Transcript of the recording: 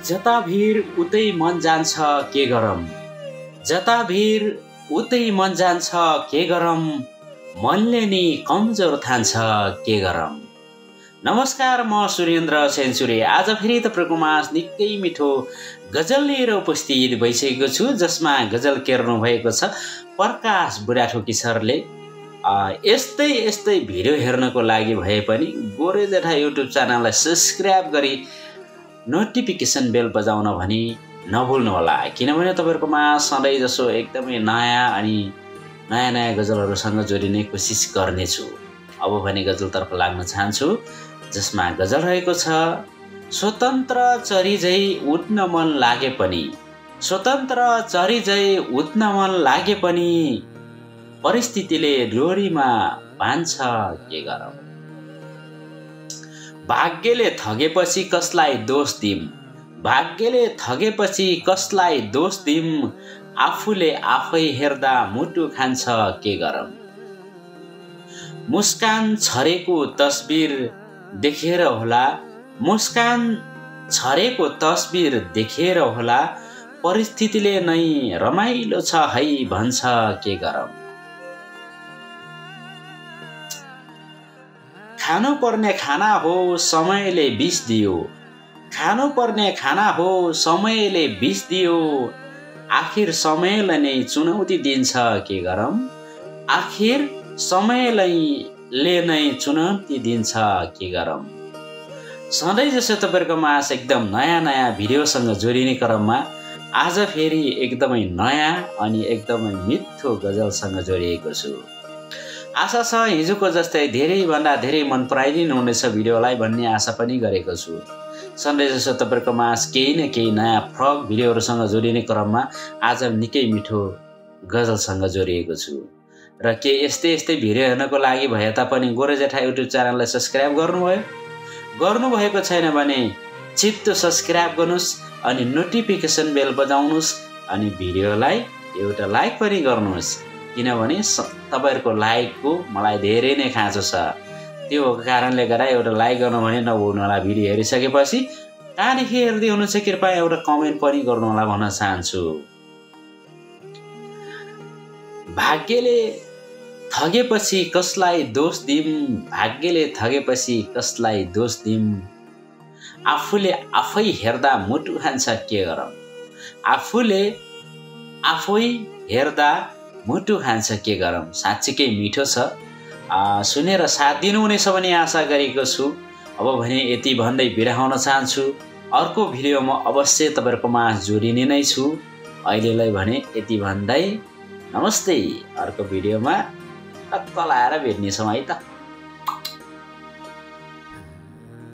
जता भिर उतै मन जान्छ के गरम, जता भिर उतै मन जान्छ के गरम, मनले नि कमजोर ठान्छ के गरम। नमस्कार, म सुरेन्द्र सेन्चुरी आज फेरि तपाईँको माझ निकै मिठो गजल लिएर उपस्थित भइसकेको छु, जसमा गजल केर्नु भएको छ प्रकाश बुढाथोकी सरले। यस्तै भिडियो हेर्नको लागि भए पनि गोरे जेठा युट्युब च्यानललाई सब्स्क्राइब गरी नोटिफिकेसन बेल बजाउन भनी नभुल्नु होला, किनभने तपाईँहरूकोमा सधैँ जसो एकदमै नयाँ अनि नयाँ गजलहरूसँग जोडिने कोसिस गर्नेछु। अब भने गजलतर्फ लाग्न चाहन्छु, जसमा गजल रहेको छ। स्वतन्त्र चरी झै उड्न मन लागे पनि, स्वतन्त्र चरी झै उड्न मन लागे पनि, परिस्थितिले डोरीमा बाँध्छ के गरौँ। भाग्यले ठगेपछि कसलाई दोष दिम, भाग्यले ठगेपछि कसलाई दोष दिम, आफूले आफै हेर्दा मुटु खान्छ के गरौँ। मुस्कान छरेको तस्बिर देखेर होला, मुस्कान छरेको तस्बिर देखेर होला, परिस्थितिले नै रमाइलो छ है भन्छ के गरौँ। खानु पर्ने खाना हो समयले विष दियो, खानु पर्ने खाना हो समयले विष दियो, आखिर समयले नै चुनौती दिन्छ के गरौँ, आखिर समयले नै चुनौती दिन्छ के गरौँ। सधैँ जसो तपाईँहरूको माझ एकदम नयाँ भिडियोसँग जोडिने क्रममा आज फेरि एकदमै नयाँ अनि एकदमै मिठो गजलसँग जोडिएको छु। आशा छ हिजोको जस्तै धेरैभन्दा धेरै मन पराइदिनु हुनेछ भिडियोलाई भन्ने आशा पनि गरेको छु। सधैँ जसो तपाईँहरूको माझ केही न केही नयाँ फ्रक भिडियोहरूसँग जोडिने क्रममा आज निकै मिठो गजलसँग जोडिएको छु। र के यस्तै भिडियो हेर्नको लागि भए तापनि गोरे जेठा युट्युब च्यानललाई सब्स्क्राइब गर्नुभएको छैन भने छिट्टो सब्स्क्राइब गर्नुहोस् अनि नोटिफिकेसन बेल बजाउनुहोस् अनि भिडियोलाई एउटा लाइक पनि गर्नुहोस्, किनभने तपाईँहरूको लाइकको मलाई धेरै नै खाँचो छ। त्यो कारणले गर्दा एउटा लाइक गर्नु भने नभुल्नु होला। भिडियो हेरिसकेपछि कहाँदेखि हेर्दै हुनुहुन्छ कृपया एउटा कमेन्ट पनि गर्नु होला भन्न चाहन्छु। भाग्यले ठगेपछि कसलाई दोष दिम, भाग्यले ठगेपछि कसलाई दोष दिम, आफूले आफै हेर्दा मुटु खान्छ के गरौँ, आफूले आफै हेर्दा मुटु खान्छ के गरौँ। साँच्चीकै मिठो छ, सुनेर साथ दिनुहुनेछ भने आशा गरेको छु। अब भने यति भन्दै बिदा हुन चाहन्छु। अर्को भिडियोमा अवश्य तपाईँहरूको माझ जोडिने नै छु। अहिलेलाई भने यति भन्दै नमस्ते। अर्को भिडियोमा टक्क लाएर भेट्नेछौँ है त।